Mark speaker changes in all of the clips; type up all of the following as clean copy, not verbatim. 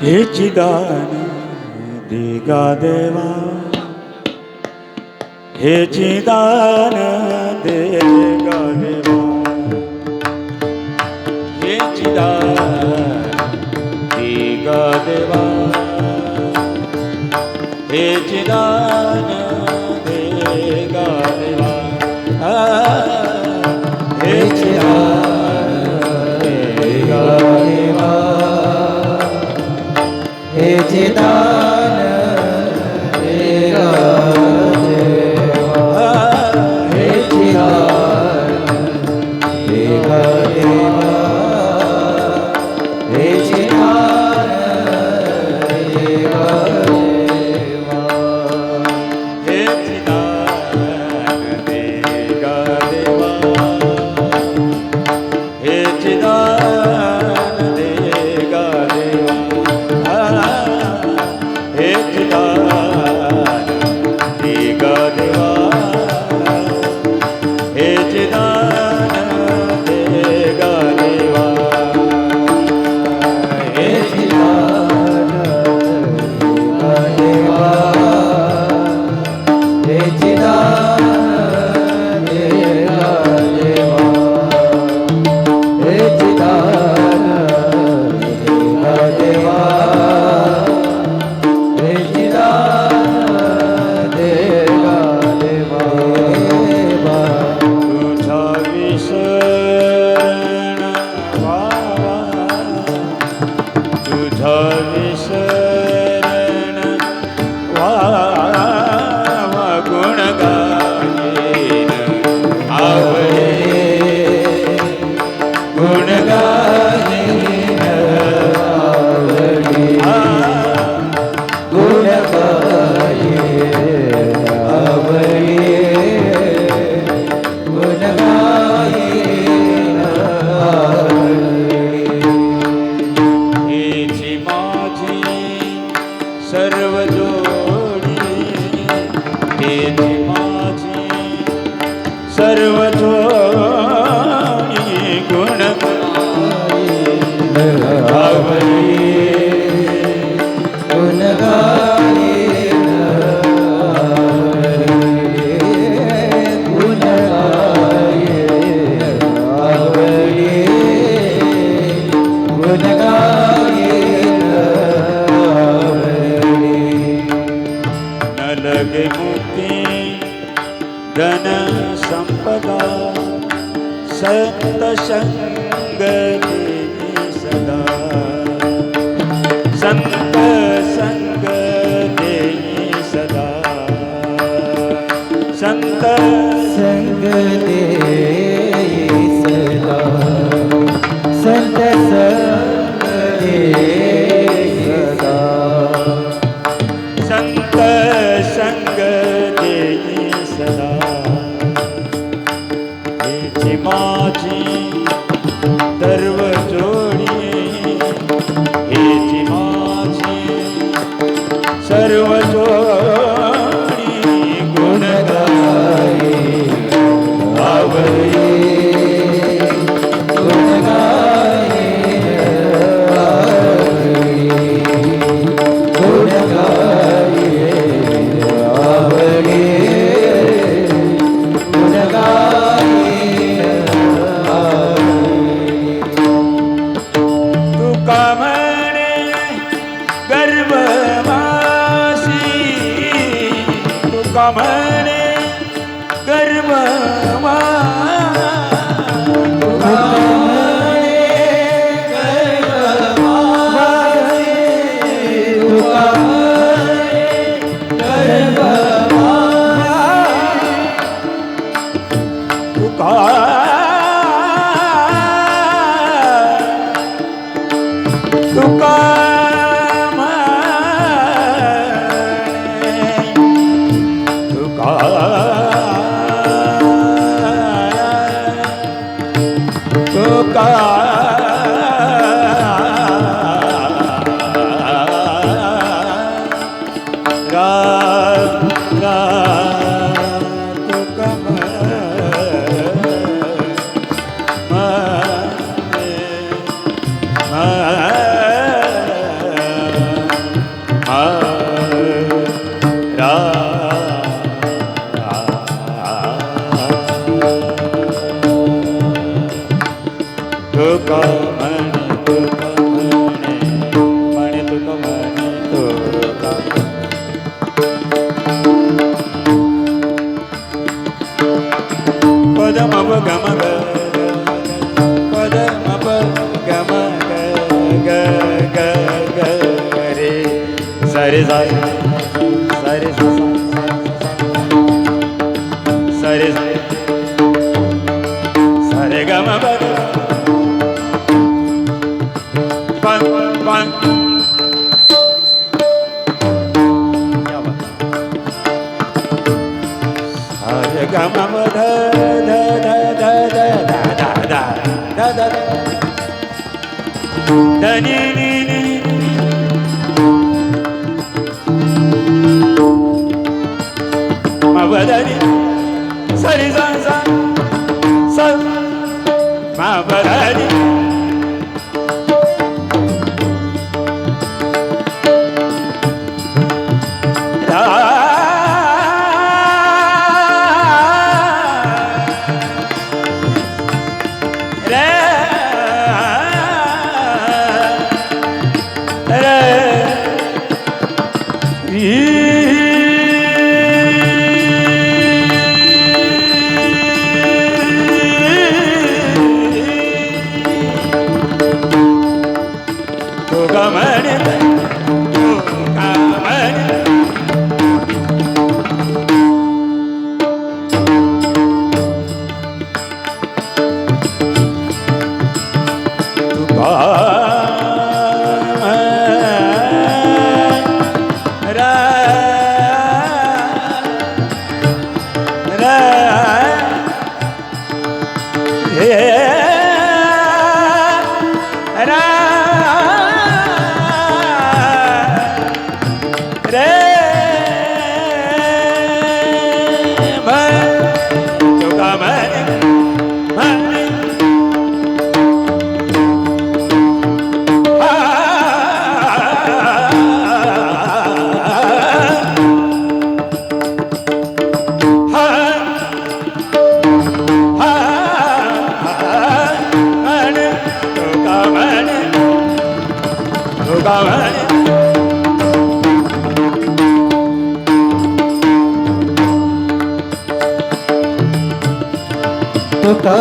Speaker 1: हे चिदान दिगा देवा, हे चिदान दिगा देवा, हे चिदान दिगा देवा, हे चिदान दिगा देवा, हे चिदान दिगा देवा, हे चिदान दिगा देवा, हे चिदान दिगा देवा, हे चिदान दिगा देवा, हे चिदान दिगा देवा, हे चिदान दिगा देवा, हे चिदान दिगा देवा, हे चिदान दिगा देवा, हे चिदान दिगा देवा, हे चिदान दिगा देवा, हे चिदान दिगा देवा, सर्व जोडी हेची माझी सर्व जोडी गुण गाई गुण गाई गुण गाई गुण गाई लगे मुक्ति धन संपदा संत संग देई सदा संत संग देई सदा संत संग देई सदा संत संग देई सदा संत संग देई सदा हेची माझी सर्व जोडी हेची माझी सर्व जोडी गुण गाये आवळे
Speaker 2: गुण गाये गुण गाये आवडे गुण गाये
Speaker 1: तुका म्हणे गर्भवासी तुका म्हणे तुका तुका तुका तुका म्हणे तुका म्हणे तुका म्हणे तुका पद मप गम ग पद मप गम ग ग ग रे सरे सरे सरे सरे सरे गम ग Bang, bang. Sa ga ma ma da da da da da da da da da da da ni ni ni ma ba da ni sa ni sa sa sa ma ba da ni
Speaker 2: तुका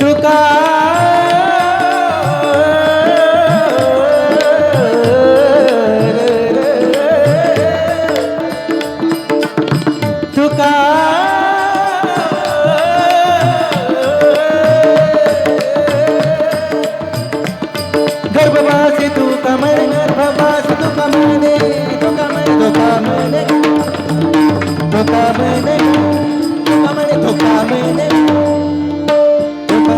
Speaker 2: तुका तुका गर्भवासी तुका तुका म्हणे तुका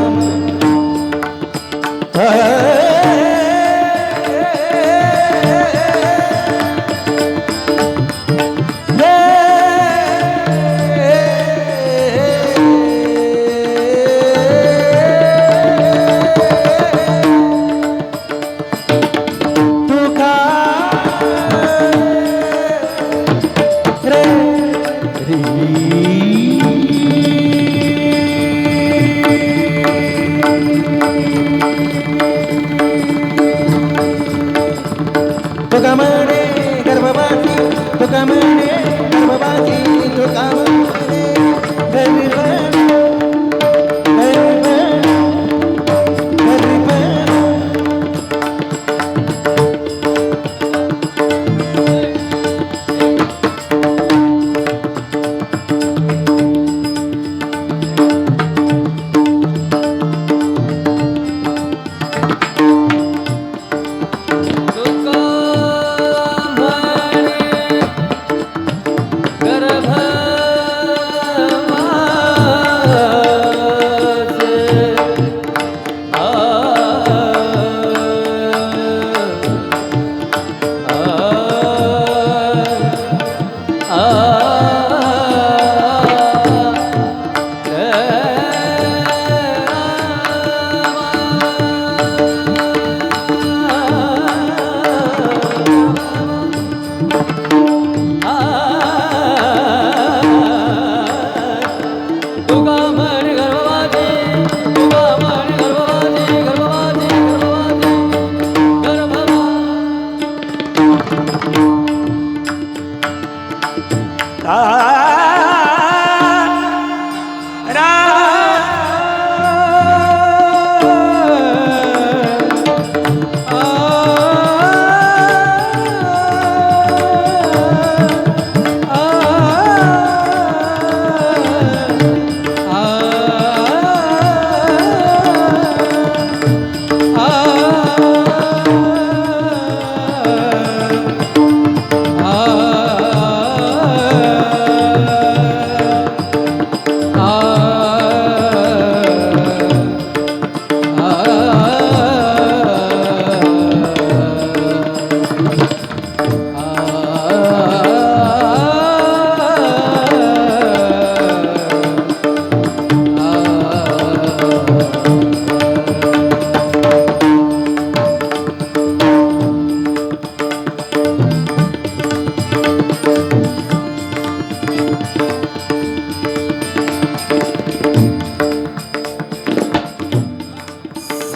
Speaker 2: तुका म्हणे गर्भवासी तुका म्हणे गर्भवासी तुका म्हणे गरीब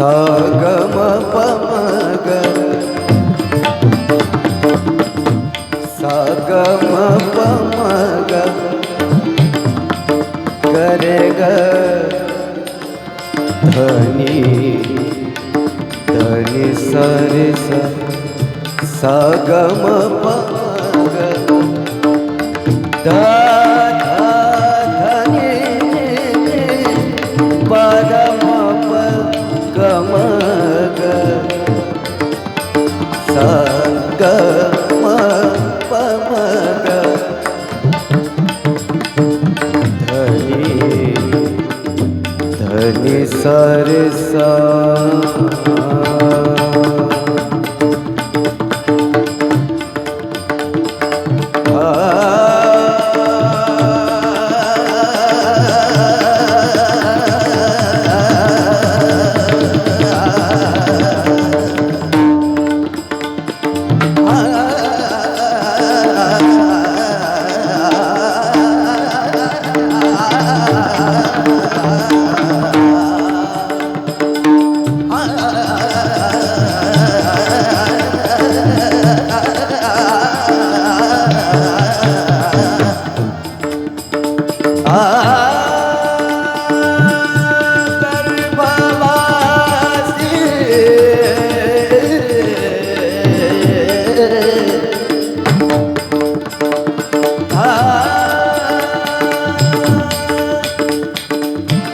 Speaker 2: सागम पमग सागम पमग करे ग धनी धनी सरे सागम पमग धा धनी पदम गमग सगम पमग धनी धनी सरसा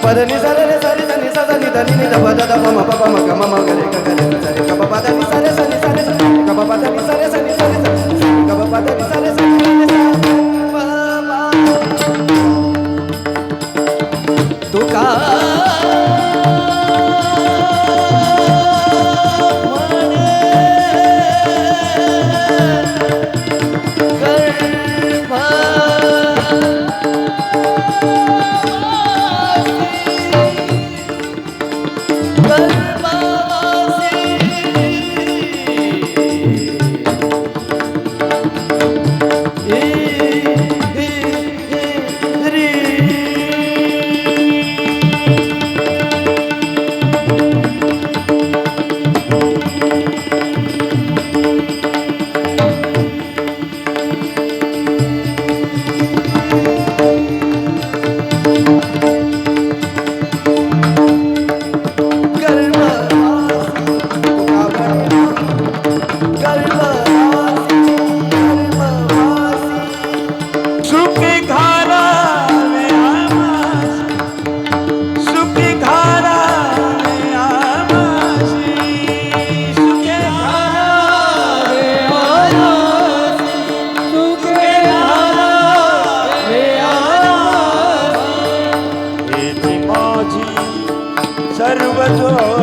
Speaker 2: Padani sare re sare sani sa sani dani ni da pada da ma pa ma ga ma ga re ga ga re sare ka pa pa da ni sare sani sare ka pa pa da ni sare sani sare ka pa pa da ni sare sani sare pa pa तुका
Speaker 1: सुखी घरावे आमासी, सुखी घरावे आमासी, सुखी घरावे आमासी, सुखी घरावे आमासी. इति माझी सर्व जो